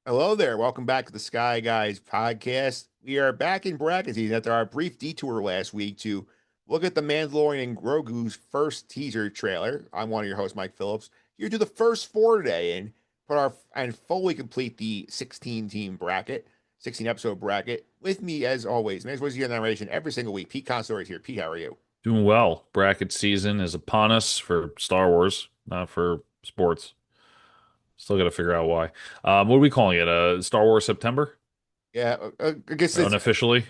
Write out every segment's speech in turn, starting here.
Hello there. Welcome back to the Sky Guys podcast. We are back in bracket season after our brief detour last week to look at the Mandalorian and Grogu's first teaser trailer. I'm one of your hosts, Mike Phillips. Here to the first four today and fully complete the 16 team bracket, 16 episode bracket. With me as always, and as was your narration every single week. Pete Consadori is here. Pete, how are you? Doing well. Bracket season is upon us for Star Wars, not for sports. Still got to figure out why. What are we calling it? Star Wars September? Yeah, I guess Or it's unofficially?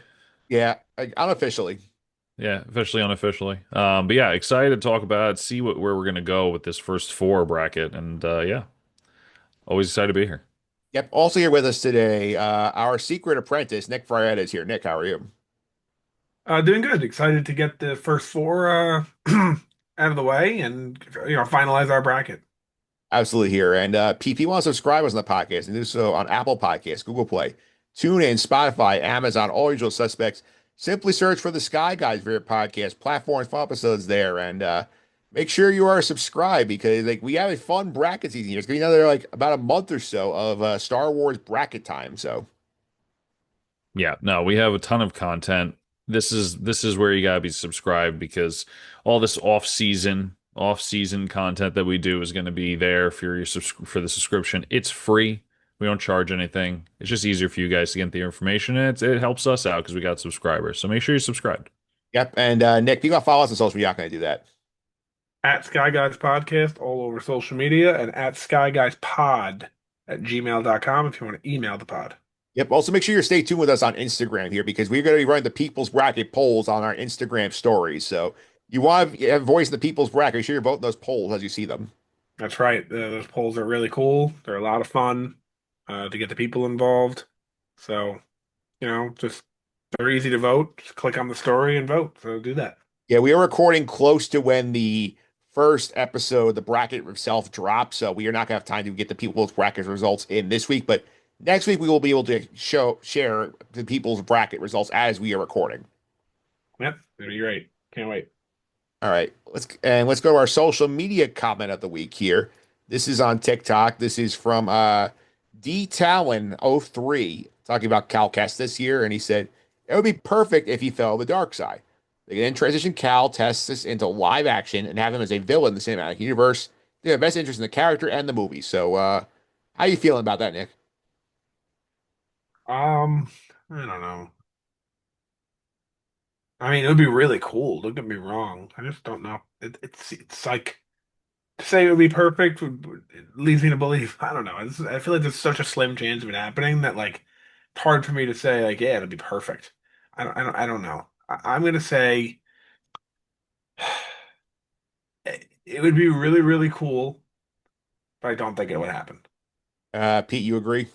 unofficially. Yeah, officially, unofficially. But yeah, excited to talk about it, see where we're gonna go with this first four bracket, and yeah, always excited to be here. Yep. Also here with us today, our secret apprentice, Nick Fraietta is here. Nick, how are you? Doing good. Excited to get the first four out of the way and finalize our bracket. Absolutely here. And PP wants to subscribe us on the podcast and do so on Apple Podcasts, Google Play, TuneIn, Spotify, Amazon, all usual suspects. Simply search for the Sky Guys for your podcast platforms for episodes there. And make sure you are subscribed because we have a fun bracket season here. It's gonna be another about a month or so of Star Wars bracket time. So Yeah, no, we have a ton of content. This is where you gotta be subscribed because all this off season content that we do is going to be there for for the subscription. It's free. We don't charge anything. It's just easier for you guys to get the information, and it helps us out because we got subscribers. So make sure you're subscribed. yep. And Nick, if you got to follow us on social media, you're not gonna do that. At Sky Guys Podcast all over social media and at Sky Guys Pod at gmail.com if you want to email the pod. Yep. Also, make sure you stay tuned with us on Instagram here because we're going to be running the People's Bracket polls on our Instagram stories. So you want to have a voice in the People's Bracket. Make sure you're voting those polls as you see them. That's right. Those polls are really cool. They're a lot of fun to get the people involved. So, just they're easy to vote. Just click on the story and vote. So do that. Yeah, we are recording close to when the first episode, the bracket itself, drops. So we are not going to have time to get the People's Bracket results in this week. But next week, we will be able to share the People's Bracket results as we are recording. Yep, it'll be great. Can't wait. All right, let's go to our social media comment of the week here. This is on TikTok. This is from D Talon 03 talking about Cal Kestis this year, and he said it would be perfect if he fell the dark side. They can then transition Cal Kestis into live action and have him as a villain in the cinematic universe. They have best interest in the character and the movie. So, how you feeling about that, Nick? Um, I don't know. I mean, it would be really cool. Don't get me wrong. I just don't know. It's like to say it would be perfect it leads me to believe. I don't know. I feel like there's such a slim chance of it happening that it's hard for me to say yeah, it'll be perfect. I don't know. I'm gonna say it would be really really cool, but I don't think it would happen. Pete, you agree?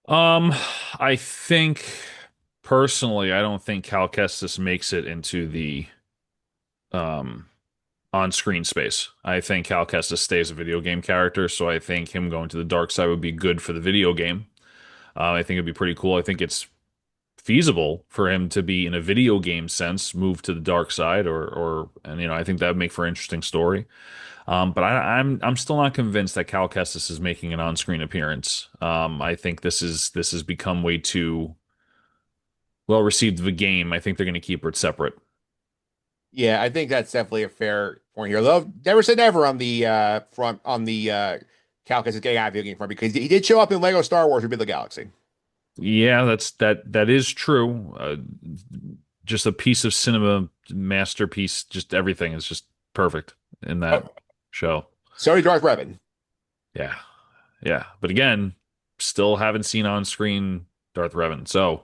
Um, I think personally, I don't think Cal Kestis makes it into the um on-screen space. I think Cal Kestis stays a video game character, so I think him going to the dark side would be good for the video game. I think it'd be pretty cool. I think it's feasible for him to be in a video game sense, move to the dark side, and I think that would make for an interesting story. But I'm still not convinced that Cal Kestis is making an on-screen appearance. I think this has become way too well received of a game. I think they're going to keep it separate. Yeah, I think that's definitely a fair point here. Though never say never on the front on the Cal Kestis getting out of video game front because he did show up in Lego Star Wars: Rebuild the Galaxy. Yeah, that is true. Just a piece of cinema masterpiece. Just everything is just perfect in that Oh, show. sorry, Darth Revan. Yeah, yeah. But again, still haven't seen on screen Darth Revan. So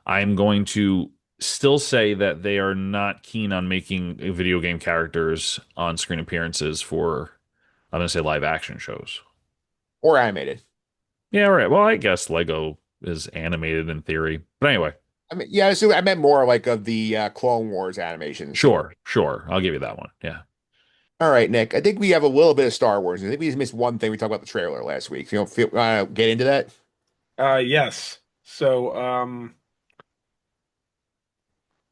I'm going to still say that they are not keen on making video game characters on screen appearances for, I'm going to say live action shows. Or animated. Yeah, right. Well, I guess Lego is animated in theory. But anyway, I mean, yeah, so I meant more like of the Clone Wars animations. sure, sure. I'll give you that one. Yeah. All right, Nick. I think we have a little bit of Star Wars. I think we just missed one thing. We talked about the trailer last week. You don't feel get into that? Yes. So,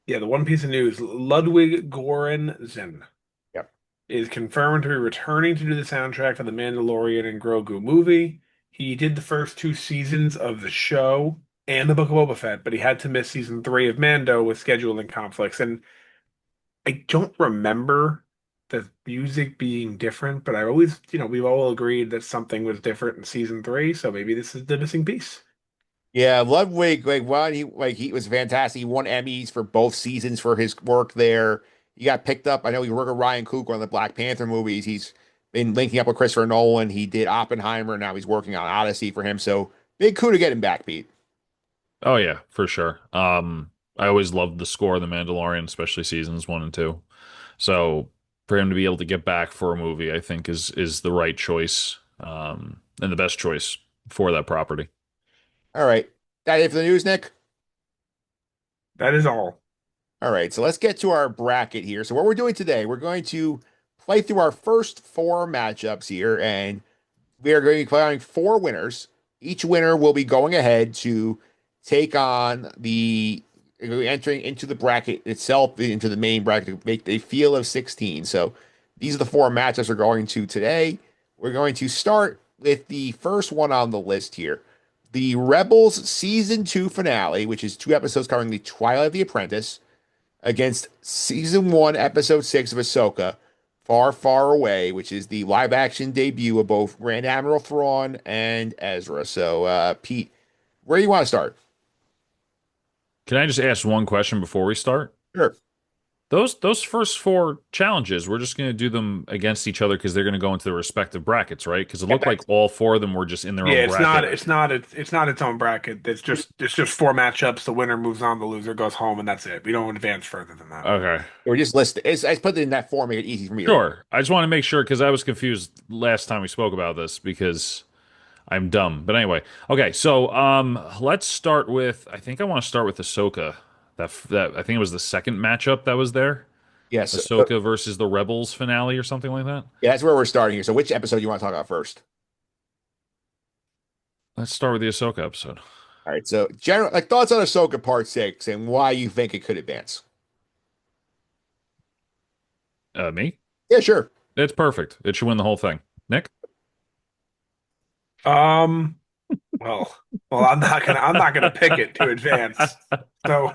yeah, the one piece of news: Ludwig Göransson Yep. is confirmed to be returning to do the soundtrack for the Mandalorian and Grogu movie. he did the first two seasons of the show and the Book of Boba Fett, but he had to miss season three of Mando with scheduling conflicts. And I don't remember the music being different, but I always, we've all agreed that something was different in season three, so maybe this is the missing piece. Yeah, Ludwig, he was fantastic. He won Emmys for both seasons for his work there. He got picked up. I know he worked with Ryan Coogler on the Black Panther movies. He's been linking up with Christopher Nolan. He did Oppenheimer. Now he's working on Odyssey for him. So big coup to get him back, Pete. Oh yeah, for sure. I always loved the score of The Mandalorian, especially seasons 1 and 2. So for him to be able to get back for a movie, I think is the right choice, and the best choice for that property. All right. That it for the news, Nick? That is all. All right. So let's get to our bracket here. So what we're doing today, we're going to play through our first four matchups here, and we are going to be playing four winners. Each winner will be going ahead to take on the entering into the bracket itself, into the main bracket to make a field of 16. So these are the four matchups we're going to today. We're going to start with the first one on the list here. The Rebels season 2 finale, which is two episodes covering the Twilight of the Apprentice, against season 1, episode 6 of Ahsoka, Far, Far Away, which is the live action debut of both Grand Admiral Thrawn and Ezra. So, Pete, where do you want to start? Can I just ask one question before we start? Sure. Those first four challenges, we're just going to do them against each other because they're going to go into their respective brackets, right? Because it Yeah, looked like all four of them were just in their Yeah, own it's not bracket. it's not it's not its own bracket. It's just four matchups. The winner moves on, the loser goes home, and that's it. We don't advance further than that. Okay. or just list it. I put it in that form, make it easy for me to. Sure. I just want to make sure because I was confused last time we spoke about this because I'm dumb. But anyway, okay. So let's start with. I think I want to start with Ahsoka. That I think it was the second matchup that was there. Yes. Ahsoka versus the Rebels finale or something like that. Yeah, that's where we're starting here. So, which episode do you want to talk about first? Let's start with the Ahsoka episode. All right. So, general thoughts on Ahsoka Part 6 and why you think it could advance. Me? Yeah, sure. It's perfect. It should win the whole thing. Nick? Um, well, I'm not gonna pick it to advance. So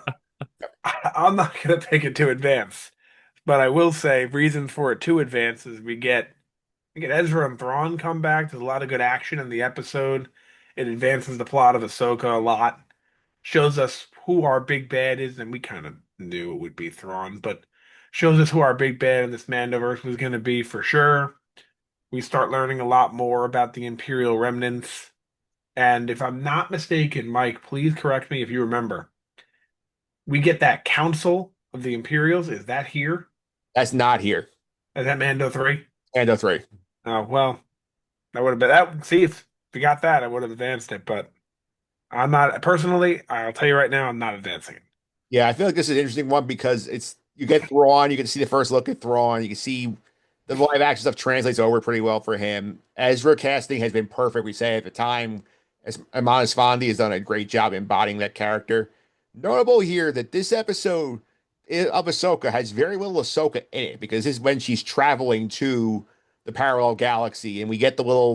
I'm not gonna pick it to advance. But I will say reasons for it to advance is we get Ezra and Thrawn come back. There's a lot of good action in the episode. It advances the plot of Ahsoka a lot. Shows us who our big bad is, and we kind of knew it would be Thrawn, but shows us who our big bad in this Mandoverse was going to be for sure. We start learning a lot more about the Imperial remnants. And if I'm not mistaken, Mike, please correct me if you remember. We get that Council of the Imperials. Is that here? That's not here. Is that Mando 3? And 3. Oh, well, that would have been that. See, if we got that, I would have advanced it, but I'm not personally, I'll tell you right now, I'm not advancing it. Yeah, I feel like this is an interesting one because it's you get Thrawn, you can see the first look at Thrawn, you can see the live action stuff translates over pretty well for him. Ezra casting has been perfect. We say at the time, as Amon Esfandi has done a great job embodying that character. Notable here that this episode of Ahsoka has very little Ahsoka in it because this is when she's traveling to the parallel galaxy, and we get the little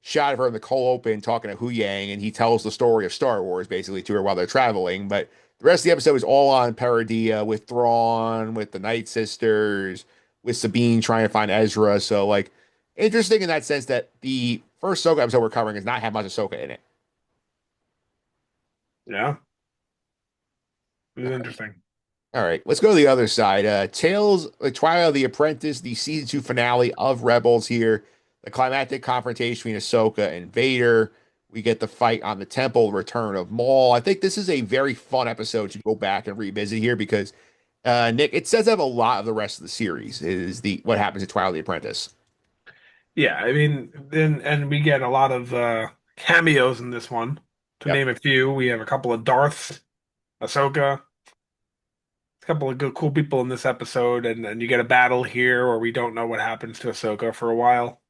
shot of her in the cold open talking to Hu Yang, and he tells the story of Star Wars basically to her while they're traveling. But the rest of the episode is all on Paradia with Thrawn, with the Night Sisters, with Sabine trying to find Ezra. So interesting in that sense that the first Ahsoka episode we're covering does not have much Ahsoka in it. Yeah, it was interesting. All right, let's go to the other side. Tales, the Twilight of the Apprentice, the season 2 finale of Rebels here. The climactic confrontation between Ahsoka and Vader. We get the fight on the temple, return of Maul. I think this is a very fun episode to go back and revisit here because Nick, it sets up a lot of the rest of the series. Is the what happens in Twilight of the Apprentice? Yeah, I mean, then and we get a lot of cameos in this one. To Yep. name a few, we have a couple of Darths, Ahsoka, a couple of good, cool people in this episode, and you get a battle here where we don't know what happens to Ahsoka for a while.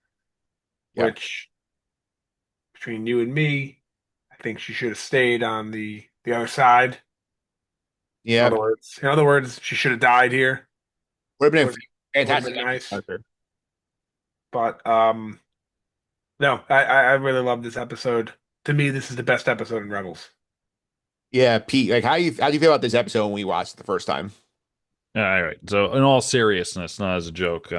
Yep. Which, between you and me, I think she should have stayed on the other side. Yeah. In other words, she should have died here. Would have been Would a would have fantastic been nice. episode. But No, I really love this episode. To me, this is the best episode in Rebels. Yeah, Pete, like how do you feel about this episode when we watched it the first time? All right. So, in all seriousness, not as a joke,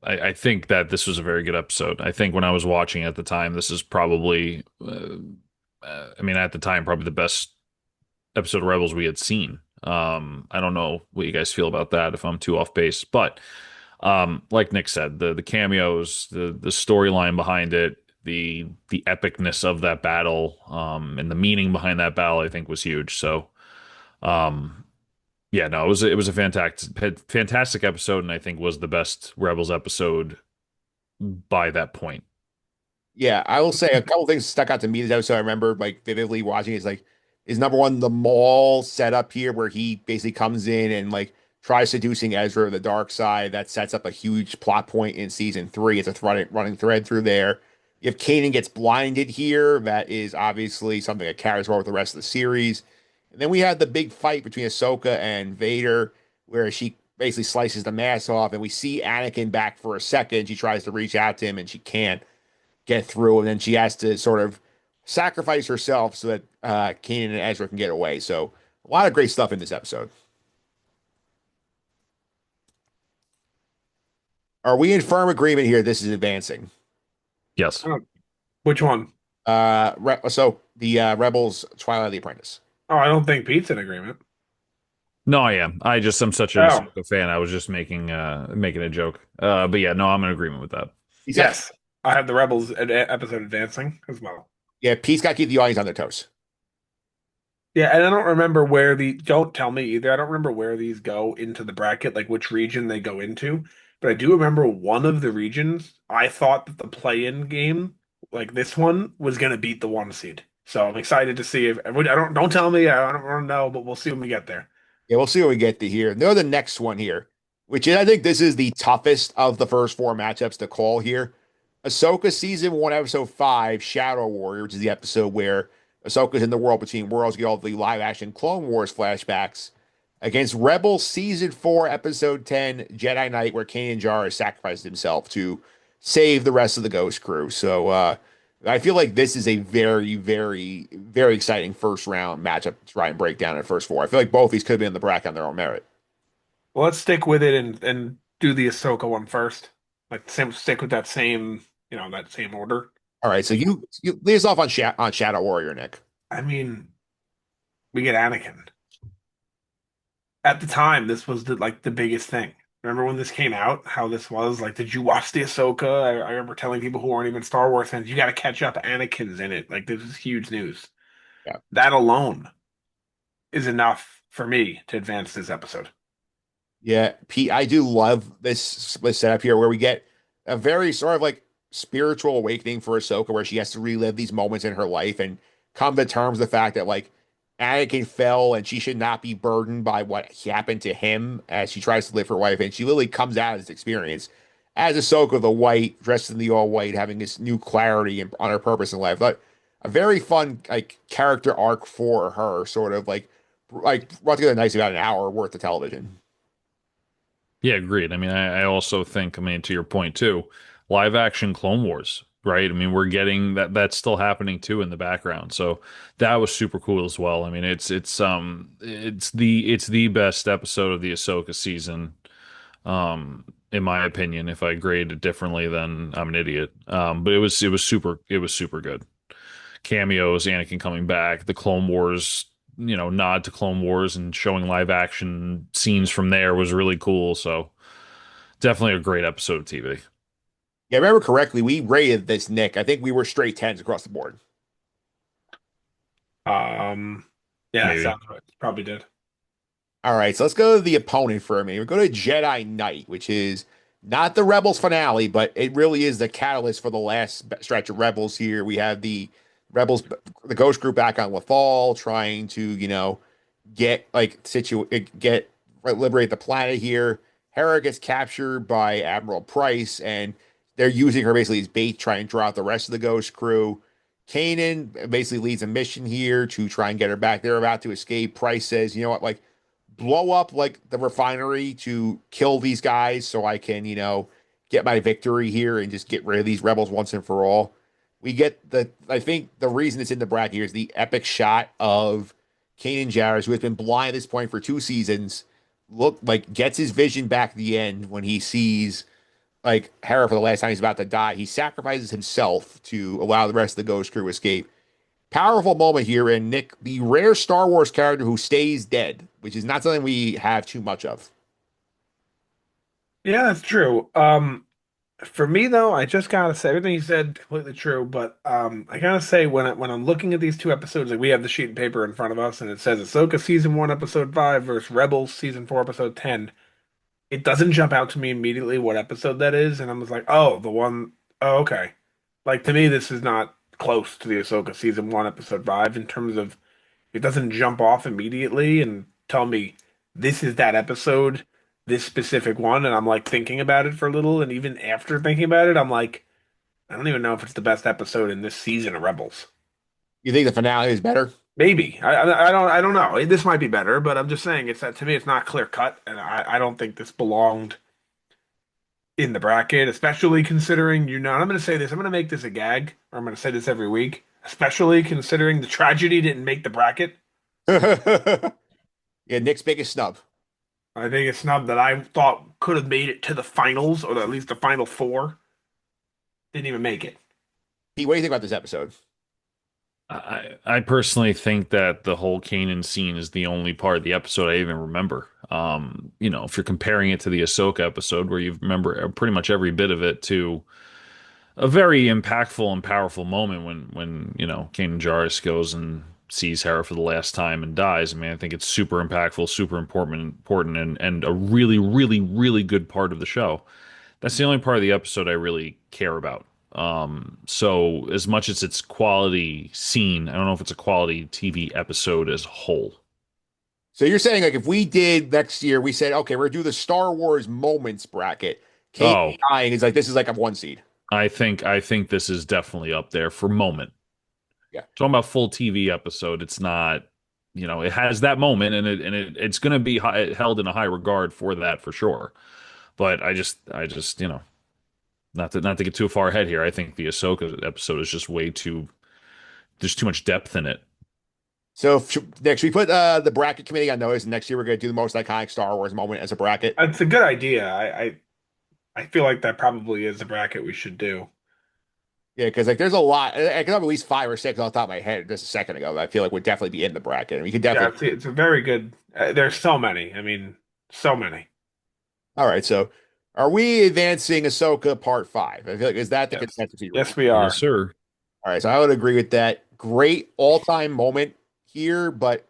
I think that this was a very good episode. I think when I was watching at the time, this is probably, I mean, at the time, probably the best episode of Rebels we had seen. I don't know what you guys feel about that if I'm too off base, but like Nick said, the cameos, the storyline behind it, the epicness of that battle, and the meaning behind that battle, I think was huge. So, um, yeah, no, it was a fantastic episode, and I think was the best Rebels episode by that point. Yeah, I will say a couple things stuck out to me this episode. I remember like vividly watching is like is number one the mall setup here where he basically comes in and like tries seducing Ezra of the dark side. That sets up a huge plot point in season three. It's a running thread through there. If Kanan gets blinded here, that is obviously something that carries forward with the rest of the series. And then we had the big fight between Ahsoka and Vader, where she basically slices the mask off, and we see Anakin back for a second. She tries to reach out to him, and she can't get through, and then she has to sort of sacrifice herself so that Kanan and Ezra can get away. So a lot of great stuff in this episode. Are we in firm agreement here? This is advancing. Yes. Oh, which one? So the Rebels, Twilight of the Apprentice. Oh, I don't think Pete's in agreement. No, I am. I'm such an Oh, Ahsoka fan. I was just making a joke. But yeah, no, I'm in agreement with that. He's got yes. I have the Rebels episode advancing as well. Yeah, Pete's got to keep the audience on their toes. Yeah, and I don't remember where don't tell me either. I don't remember where these go into the bracket, like which region they go into. But I do remember one of the regions, I thought that the play-in game, like this one, was gonna beat the one seed. So I'm excited to see if I don't tell me, I don't want to know, but we'll see when we get there. Yeah, we'll see what we get to here. Know the next one here, which is I think this is the toughest of the first four matchups to call here. Ahsoka season one, episode five, Shadow Warrior, which is the episode where Ahsoka's in the world between worlds, get all the live action Clone Wars flashbacks against Rebels season four, episode 10, Jedi Knight, where Kanan Jarrus sacrificed himself to save the rest of the Ghost crew. So I feel like this is a very, very, very exciting first round matchup to try and break down in first four. I feel like both these could have been in the bracket on their own merit. Well, let's stick with it and do the Ahsoka one first. Like stick with that same, that same order. All right, so you lead us off on Shadow Warrior, Nick. I mean, we get Anakin. At the time, this was the biggest thing. Remember when this came out, how this was? Like, did you watch the Ahsoka? I remember telling people who weren't even Star Wars fans, you got to catch up. Anakin's in it. Like, this is huge news. Yeah. That alone is enough for me to advance this episode. Yeah, Pete, I do love this setup here where we get a very sort of like spiritual awakening for Ahsoka, where she has to relive these moments in her life and come to terms with the fact that like Anakin fell and she should not be burdened by what happened to him as she tries to live her life. And she literally comes out of this experience as Ahsoka, the white, dressed in the all white, having this new clarity on her purpose in life. But a very fun like character arc for her, sort of like brought together nice about an hour worth of television. Yeah, agreed. I mean, I also think, I mean, to your point too, live action Clone Wars, right? I mean, we're getting that's still happening too in the background. So that was super cool as well. I mean, it's the best episode of the Ahsoka season, in my opinion. If I grade it differently, then I'm an idiot. But it was super good. Cameos, Anakin coming back, the Clone Wars, nod to Clone Wars and showing live action scenes from there was really cool. So definitely a great episode of TV. Yeah, I remember correctly, we rated this, Nick. I think we were straight tens across the board. Um, yeah, Maybe. sounds right. Probably did. All right, so let's go to the opponent for a minute. We go to Jedi Knight, which is not the Rebels finale, but it really is the catalyst for the last stretch of Rebels here. We have the Rebels, the Ghost Group back on Lothal, trying to, get liberate the planet here. Hera gets captured by Admiral Price, and they're using her basically as bait, try and draw out the rest of the Ghost crew. Kanan basically leads a mission here to try and get her back. They're about to escape. Price says, you know what, like blow up like the refinery to kill these guys so I can, get my victory here and just get rid of these rebels once and for all. we get I think the reason it's in the bracket here is the epic shot of Kanan Jarrus, who has been blind at this point for 2 seasons, look like gets his vision back at the end when he sees like Hera for the last time he's about to die. He sacrifices himself to allow the rest of the Ghost crew to escape. Powerful moment here, and Nick, the rare Star Wars character who stays dead, which is not something we have too much of. Yeah, that's true. For me though, I just gotta say everything you said completely true, but I gotta say when I'm looking at these two episodes, like we have the sheet of paper in front of us, and it says Ahsoka season 1 episode 5 versus Rebels season 4 episode 10. It doesn't jump out to me immediately what episode that is, and I was like, oh, the one, oh, okay. Like to me, this is not close to the Ahsoka season 1 episode 5 in terms of it doesn't jump off immediately and tell me this is that episode, this specific one, and I'm like thinking about it for a little, and even after thinking about it, I'm like, I don't even know if it's the best episode in this season of Rebels. You think the finale is better? Maybe. I don't know. This might be better, but I'm just saying it's that to me it's not clear cut, and I don't think this belonged in the bracket, especially considering and I'm going to say this, I'm going to make this a gag, or I'm going to say this every week, especially considering the tragedy didn't make the bracket. Yeah, Nick's biggest snub. I think a snub that I thought could have made it to the finals, or at least the final four, didn't even make it. Pete, what do you think about this episode? I personally think that the whole Kanan scene is the only part of the episode I even remember. If you're comparing it to the Ahsoka episode, where you remember pretty much every bit of it, to a very impactful and powerful moment when Kanan Jarrus goes and sees Hera for the last time and dies. I mean, I think it's super impactful, super important, and a really, really, really good part of the show. That's the only part of the episode I really care about. So as much as it's quality scene, I don't know if it's a quality TV episode as a whole. So you're saying like if we did next year, we said, okay, we're gonna do the Star Wars moments bracket. Kate Oh, dying is like this is like a 1 seed. I think this is definitely up there for moment. Yeah. Talking about full TV episode, it's not, it has that moment and it's going to be held in a high regard for that for sure. But I just, not to get too far ahead here. I think the Ahsoka episode is just there's too much depth in it. So next we put the bracket committee on notice, and next year we're gonna do the most iconic Star Wars moment as a bracket. It's a good idea. I feel like that probably is a bracket we should do. Yeah, because like there's a lot. I can have at least 5 or 6 off the top of my head just a second ago that I feel like would definitely be in the bracket. And we could Yeah, definitely. it's a very good. There's so many. I mean, so many. All right, so are we advancing Ahsoka Part 5? I feel like is that the Yes, consensus here? yes, we Yes, are. sir. All right, so I would agree with that. Great all-time moment here, but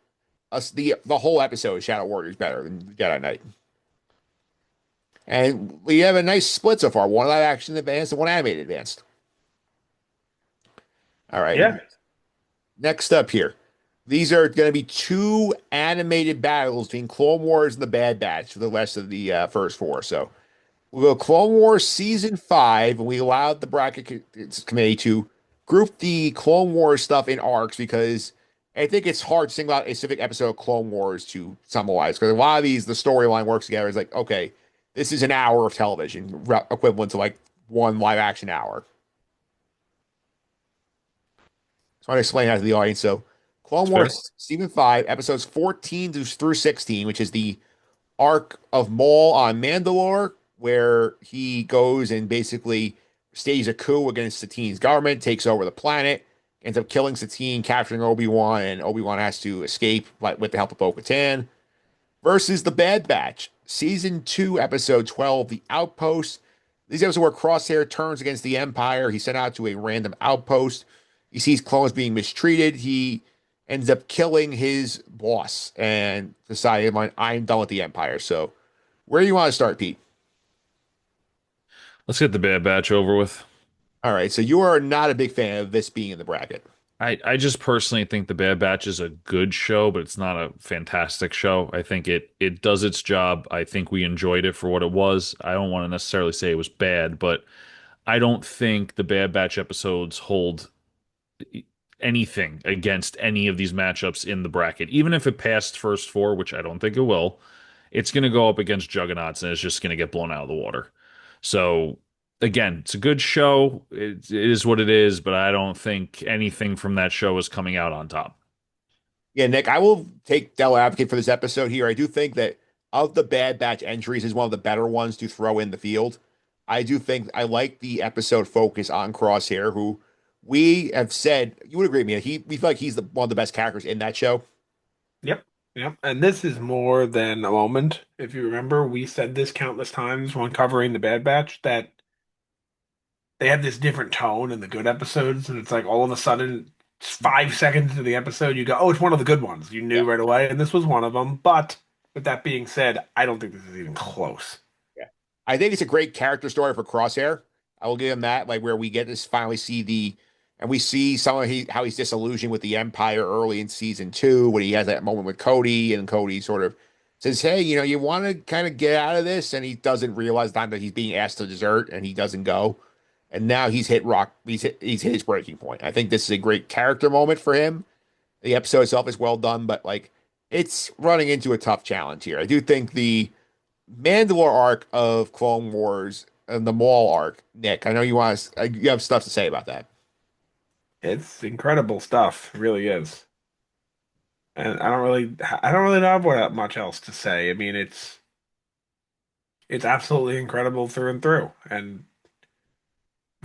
us the whole episode of Shadow Warrior is better than Jedi Knight. And we have a nice split so far. One live action advanced and one animated advanced. All right. Yeah. Next up here. These are going to be 2 animated battles between Clone Wars and the Bad Batch for the rest of the first 4. So we'll go Clone Wars Season 5, and we allowed the bracket committee to group the Clone Wars stuff in arcs because I think it's hard to single out a specific episode of Clone Wars to summarize. Because a lot of these, the storyline works together. It's like, okay, this is an hour of television, equivalent to like 1 live action hour. So I want to explain that to the audience. So Clone That's fair. Wars Season 5, episodes 14 through 16, which is the arc of Maul on Mandalore, where he goes and basically stages a coup against Satine's government, takes over the planet, ends up killing Satine, capturing Obi-Wan, and Obi-Wan has to escape with the help of Bo-Katan. Versus the Bad Batch, Season 2, Episode 12, The Outpost. These episodes where Crosshair turns against the Empire. He's sent out to a random outpost. He sees clones being mistreated. He ends up killing his boss and decided, I'm done with the Empire. So, where do you want to start, Pete? Let's get the Bad Batch over with. All right. So, you are not a big fan of this being in the bracket. I just personally think the Bad Batch is a good show, but it's not a fantastic show. I think it does its job. I think we enjoyed it for what it was. I don't want to necessarily say it was bad, but I don't think the Bad Batch episodes hold anything against any of these matchups in the bracket. Even if it passed first 4, which I don't think it will, it's going to go up against Juggernauts and it's just going to get blown out of the water. So again, it's a good show. It is what it is, but I don't think anything from that show is coming out on top. Yeah, Nick, I will take devil advocate for this episode here. I do think that of the Bad Batch entries is one of the better ones to throw in the field. I do think I like the episode focus on Crosshair, who we have said you would agree with me. We feel like he's one of the best characters in that show. Yep. Yep. And this is more than a moment. If you remember, we said this countless times when covering the Bad Batch that they have this different tone in the good episodes, and it's like all of a sudden, 5 seconds into the episode, you go, "Oh, it's one of the good ones." You Yeah, knew right away, and this was one of them. But with that being said, I don't think this is even close. yeah. I think it's a great character story for Crosshair. I will give him that, like where we get to finally see and we see some of how he's disillusioned with the Empire early in season two when he has that moment with Cody, and Cody sort of says, "Hey, you want to kind of get out of this," and he doesn't realize the time that he's being asked to desert, and he doesn't go. And now he's hit rock. He's hit his breaking point. I think this is a great character moment for him. The episode itself is well done, but like it's running into a tough challenge here. I do think the Mandalore arc of Clone Wars and the Maul arc, Nick. I know you have stuff to say about that. It's incredible stuff. It really is. And I don't really know what much else to say. I mean, it's absolutely incredible through and through. And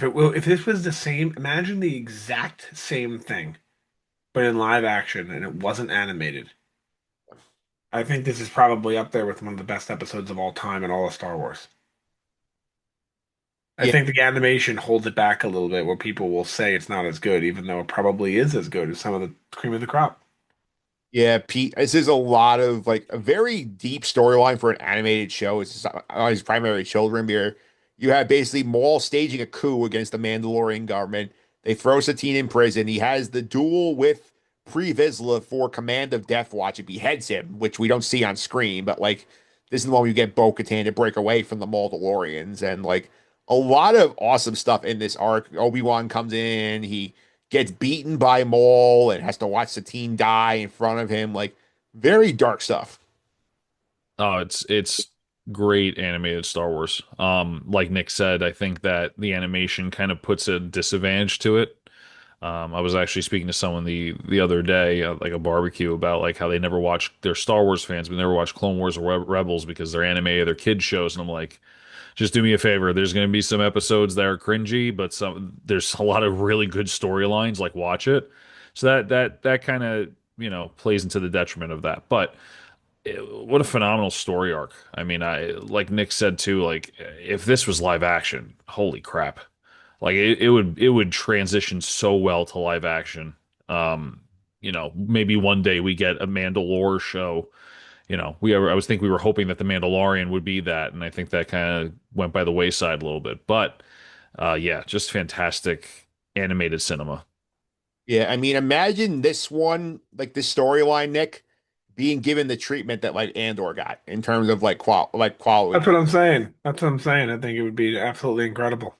if this was the same, imagine the exact same thing, but in live action and it wasn't animated. I think this is probably up there with one of the best episodes of all time in all of Star Wars. I Yeah, think the animation holds it back a little bit where people will say it's not as good, even though it probably is as good as some of the cream of the crop. yeah, Pete. This is a lot of like a very deep storyline for an animated show. It's on his primary children here. You have basically Maul staging a coup against the Mandalorian government. They throw Satine in prison. He has the duel with Pre Vizsla for command of Death Watch and beheads him, which we don't see on screen. But like, this is the one where you get Bo-Katan to break away from the Mandalorians, and like a lot of awesome stuff in this arc. Obi-Wan comes in. He gets beaten by Maul and has to watch Satine die in front of him. Like very dark stuff. Oh, it's great animated Star Wars. Like Nick said, I think that the animation kind of puts a disadvantage to it. I was actually speaking to someone the other day, like a barbecue, about like how they never watch their Star Wars fans, but never watch Clone Wars or Rebels because they're animated, they're kids shows, and I'm like, just do me a favor. There's going to be some episodes that are cringy, but there's a lot of really good storylines. Like watch it. So that kind of plays into the detriment of that, but what a phenomenal story arc. I mean, I like Nick said too, like if this was live action, holy crap. Like it would transition so well to live action. Maybe one day we get a Mandalore show. I was think we were hoping that the Mandalorian would be that, and I think that kind of went by the wayside a little bit. But yeah, just fantastic animated cinema. Yeah, I mean, imagine this one, like this storyline, Nick, being given the treatment that like Andor got in terms of like That's quality. what I'm saying. That's what I'm saying. I think it would be absolutely incredible.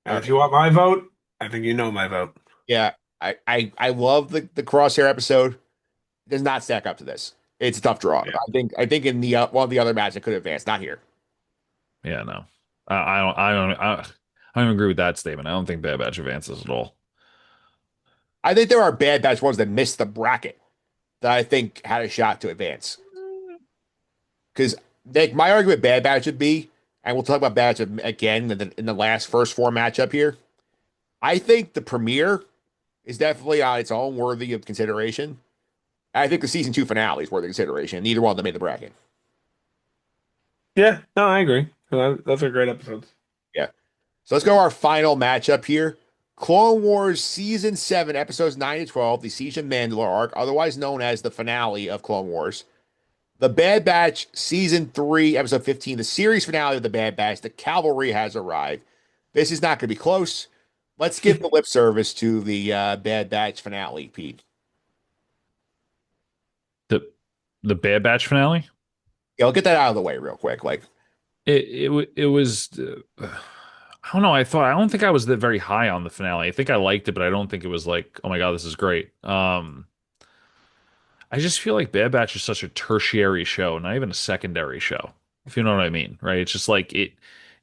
And All if right. you want my vote, I think you know my vote. Yeah, I love the Crosshair episode. It does not stack up to this. It's a tough draw. Yeah. I think in the one of the other matches it could advance, not here. Yeah, no, I don't agree with that statement. I don't think Bad Batch advances at all. I think there are Bad Batch ones that missed the bracket that I think had a shot to advance. Because Nick, my argument with Bad Batch would be, and we'll talk about Bad Batch again in the last first four matchup here. I think the premiere is definitely on its own worthy of consideration. I think the season two finale is worthy of consideration. Neither one of them made the bracket. Yeah, no, I agree. Those are great episodes. Yeah. So let's go to our final matchup here. Clone Wars Season 7, Episodes 9 to 12, the Siege of Mandalore arc, otherwise known as the finale of Clone Wars. The Bad Batch Season 3, Episode 15, the series finale of The Bad Batch. The cavalry has arrived. This is not going to be close. Let's give the lip service to the Bad Batch finale, Pete. The the Bad Batch finale. Yeah, I'll get that out of the way real quick. Like, It was I don't know. I don't think I was that very high on the finale. I think I liked it, but I don't think it was like, oh my God, this is great. I just feel like Bad Batch is such a tertiary show, not even a secondary show, if you know what I mean, right? It's just like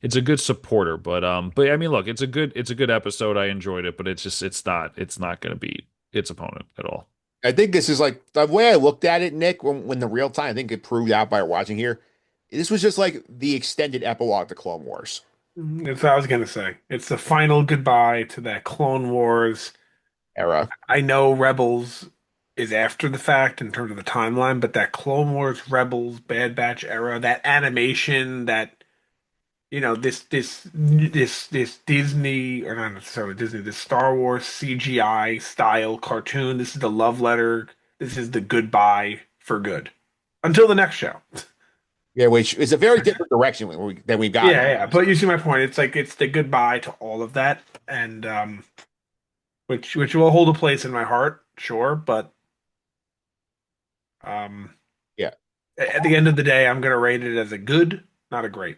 it's a good supporter. But I mean, look, it's a good episode. I enjoyed it, but it's not going to beat its opponent at all. I think this is like the way I looked at it, Nick, when the real time, I think it proved out by watching here. This was just like the extended epilogue to Clone Wars That's what I was gonna say. It's the final goodbye to that Clone Wars. era. I know Rebels is after the fact in terms of the timeline, but that Clone Wars, Rebels, Bad Batch era, that animation, that this Disney, or not necessarily Disney, this Star Wars CGI style cartoon. This is the love letter. This is the goodbye for good until the next show. Yeah, which is a very different direction than we've gotten. Yeah, yeah. But you see my point. It's like it's the goodbye to all of that, and which will hold a place in my heart, sure. But um, Yeah. at the end of the day, I'm gonna rate it as a good, not a great.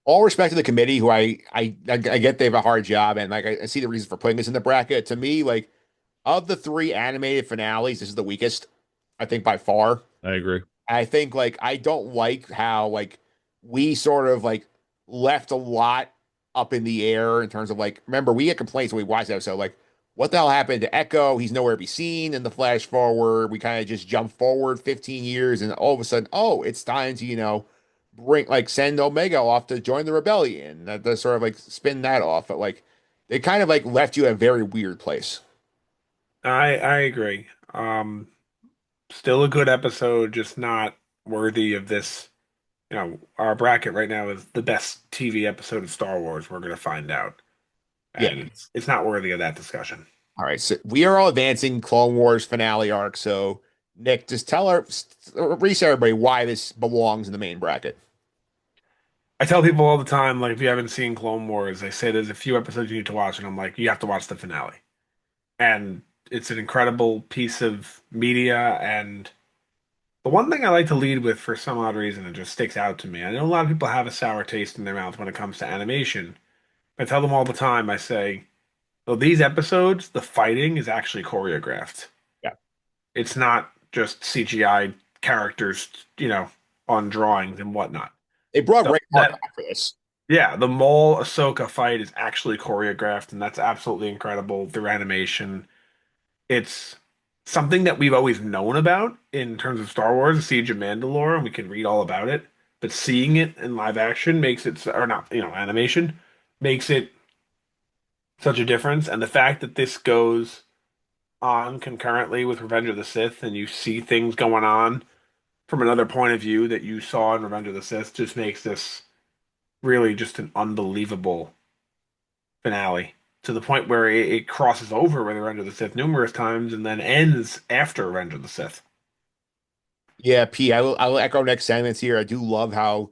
All respect to the committee, who I get they have a hard job, and like I see the reasons for putting this in the bracket. To me, like of the three animated finales, this is the weakest, I think by far. I agree. I think like I don't like how like we sort of like left a lot up in the air in terms of like remember we had complaints when we watched that episode like what the hell happened to Echo? He's nowhere to be seen in the flash forward. We kind of just jump forward 15 years and all of a sudden, oh, it's time to, bring like send Omega off to join the rebellion. That sort of like spin that off. But like they kind of like left you in a very weird place. I agree. Still a good episode, just not worthy of this. Our bracket right now is the best TV episode of Star Wars. We're gonna find out, Yeah. and it's not worthy of that discussion. All right, so we are all advancing Clone Wars finale arc. So, Nick, just reset everybody why this belongs in the main bracket. I tell people all the time, like, if you haven't seen Clone Wars, they say there's a few episodes you need to watch, and I'm like, you have to watch the finale. And it's an incredible piece of media. And the one thing I like to lead with for some odd reason, it just sticks out to me. I know a lot of people have a sour taste in their mouth when it comes to animation. I tell them all the time, I say, well, these episodes, the fighting is actually choreographed. Yeah, It's not just CGI characters, on drawings and whatnot. they brought So Ray Park that back for this. Yeah, the Maul Ahsoka fight is actually choreographed, and that's absolutely incredible through animation. It's something that we've always known about in terms of Star Wars, The Siege of Mandalore, and we can read all about it. But seeing it in live action makes it, or not, animation makes it such a difference. And the fact that this goes on concurrently with Revenge of the Sith, and you see things going on from another point of view that you saw in Revenge of the Sith, just makes this really just an unbelievable finale to the point where it crosses over with Revenge of the Sith numerous times and then ends after Revenge of the Sith. Yeah, I will echo Nick's sentiments here. I do love how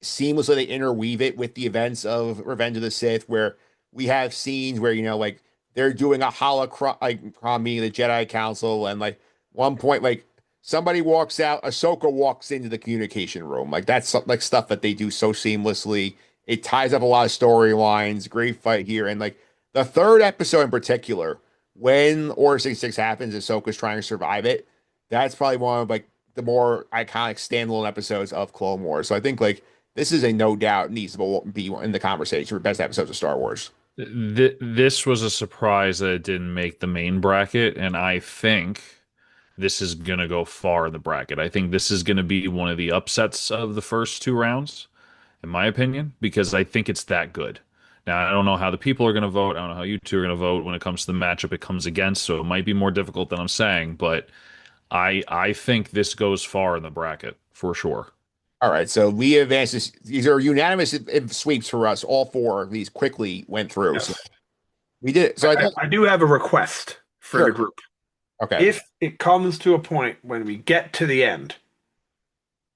seamlessly they interweave it with the events of Revenge of the Sith, where we have scenes where like they're doing a holocron like meeting the Jedi Council, and like one point like somebody walks out, Ahsoka walks into the communication room. Like that's like stuff that they do so seamlessly. It ties up a lot of storylines. Great fight here, and like the third episode in particular, when Order 66 happens, Ahsoka's trying to survive it. That's probably one of like the more iconic standalone episodes of Clone Wars. So I think like this is a no doubt needs to be in the conversation for best episodes of Star Wars. This was a surprise that it didn't make the main bracket, and I think this is going to go far in the bracket. I think this is going to be one of the upsets of the first two rounds, in my opinion, because I think it's that good. Now, I don't know how the people are going to vote. I don't know how you two are going to vote when it comes to the matchup it comes against, so it might be more difficult than I'm saying, but I think this goes far in the bracket for sure. All right, so we advanced this. These are unanimous sweeps for us. All four of these quickly went through. So Yes. we did it. So I think I do have a request for the sure. group. Okay. If it comes to a point when we get to the end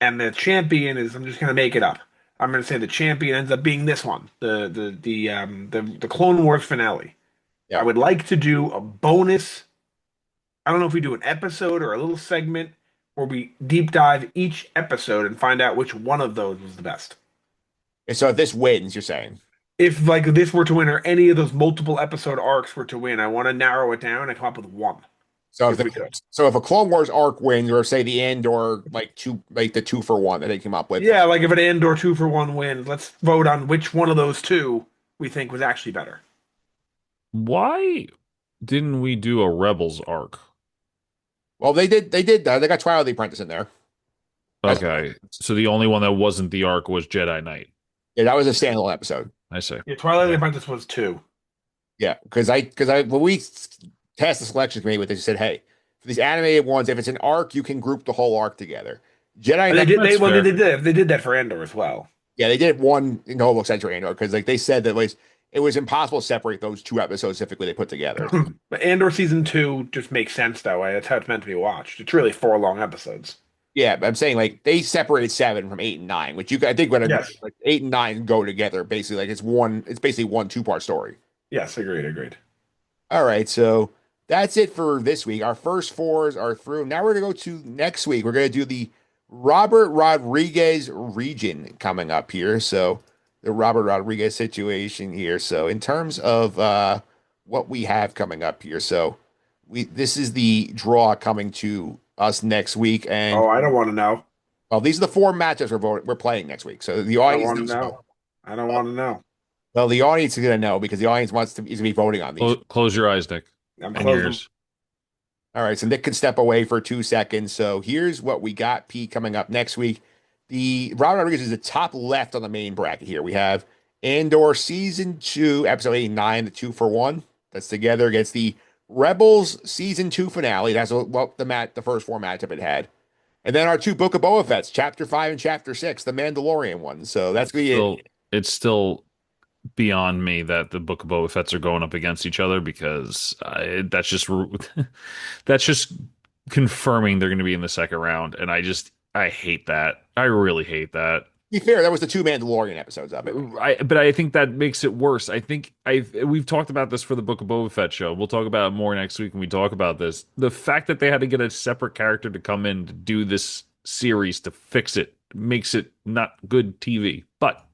and the champion is, I'm just going to make it up. I'm going to say the champion ends up being this one, the Clone Wars finale. I Yeah. would like to do a bonus. I don't know if we do an episode or a little segment where we deep dive each episode and find out which one of those was the best. And so if this wins, you're saying. If like this were to win or any of those multiple episode arcs were to win, I want to narrow it down and come up with one. So if if the we could. so if a Clone Wars arc wins, or say the end, or like the 2-for-1 that they came up with. Yeah, like if an Andor 2-for-1 wins, let's vote on which one of those two we think was actually better. Why didn't we do a Rebels arc? Well, they did that. They got Twilight of the Apprentice in there. That's Okay, so the only one that wasn't the arc was Jedi Knight. yeah, that was a standalone episode. I say. Yeah, Twilight of the Apprentice was two. Yeah, because I when we tasked the selection committee with this, said, hey, for these animated ones, if it's an arc, you can group the whole arc together. Jedi And they Knight, did. That's fair. They did that for Andor as well. yeah, they did one in Noble Century Andor because like they said that it was impossible to separate those two episodes specifically they put together. But Andor season two just makes sense that way. That's how it's meant to be watched. It's really 4 long episodes. Yeah, but I'm saying like they separated 7 from 8 and 9, which I think when Yes. like 8 and 9 go together, basically like it's basically one 2-part story. Yes, agreed, agreed. All right, so that's it for this week. Our first fours are through. Now we're gonna go to next week. We're gonna do the Robert Rodriguez region coming up here. So the Robert Rodriguez situation here. So in terms of what we have coming up here, so this is the draw coming to us next week, and Oh, I don't want to know. well, these are the 4 matchups we're playing next week. So the I don't audience want to knows. know. I don't want to know. Well, the audience is gonna know because the audience is gonna be voting on these. Close your eyes, Nick, I'm and closing. yours. All right, so Nick can step away for 2 seconds. So here's what we got, Pete, coming up next week. The Robert Rodriguez is the top left on the main bracket here. We have Andor season 2, episode 89, the 2-for-1. That's together against the Rebels season 2 finale. That's what the first 4 matchup it had. And then our 2 Book of Boba Fett's, chapter 5 and chapter 6, the Mandalorian one. So that's gonna be it. It's still beyond me that the Book of Boba Fett's are going up against each other because that's just that's just confirming they're going to be in the second round, and I hate that. I really hate that. To be fair, that was the 2 Mandalorian episodes of it. But I think that makes it worse. I think we've talked about this for the Book of Boba Fett show. We'll talk about it more next week when we talk about this. The fact that they had to get a separate character to come in to do this series to fix it makes it not good TV. But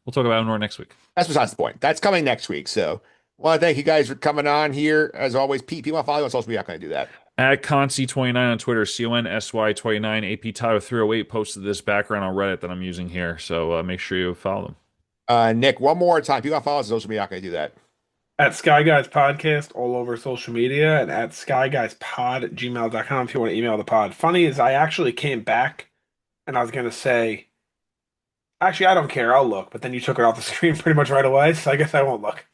we'll talk about it more next week. That's besides the point. That's coming next week. So I want to thank you guys for coming on here. As always, Pete, people want to follow you on social media. I'm not going to do that. At Consy29 on Twitter, CONSY29, AP Tyler 308 posted this background on Reddit that I'm using here. So make sure you follow them. Nick, one more time. People want to follow us on social media. I'm not going to do that. At Sky Guys Podcast all over social media and at skyguyspod@gmail.com if you want to email the pod. Funny is I actually came back and I was going to say, actually, I don't care. I'll look. But then you took it off the screen pretty much right away. So I guess I won't look.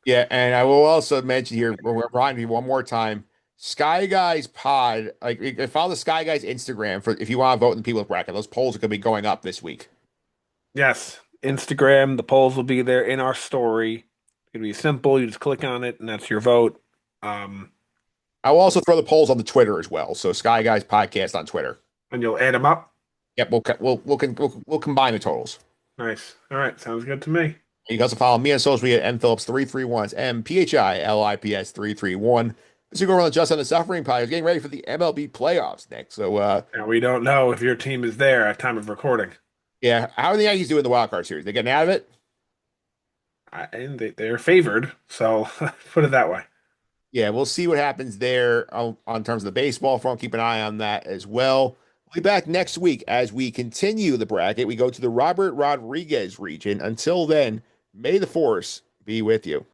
Yeah, and I will also mention here, we're reminding you one more time, Sky Guys Pod, like follow the Sky Guys Instagram for if you want to vote in the people's bracket. Those polls are going to be going up this week. Yes. Instagram, the polls will be there in our story. It's going to be simple. You just click on it and that's your vote. I will also throw the polls on the Twitter as well. So Sky Guys Podcast on Twitter. And you'll add them up. Yep, we'll combine the totals. Nice. All right. Sounds good to me. You can also follow me on social media at mphillips331. It's MPHILIPS 331. This is going on Just on the Suffering podcast, getting ready for the MLB playoffs next. So And we don't know if your team is there at time of recording. yeah, how are the Yankees doing the wild card series? They getting out of it? And they're favored. So put it that way. Yeah, we'll see what happens there on terms of the baseball front. Keep an eye on that as well. We'll be back next week as we continue the bracket. We go to the Robert Rodriguez region. Until then, may the force be with you.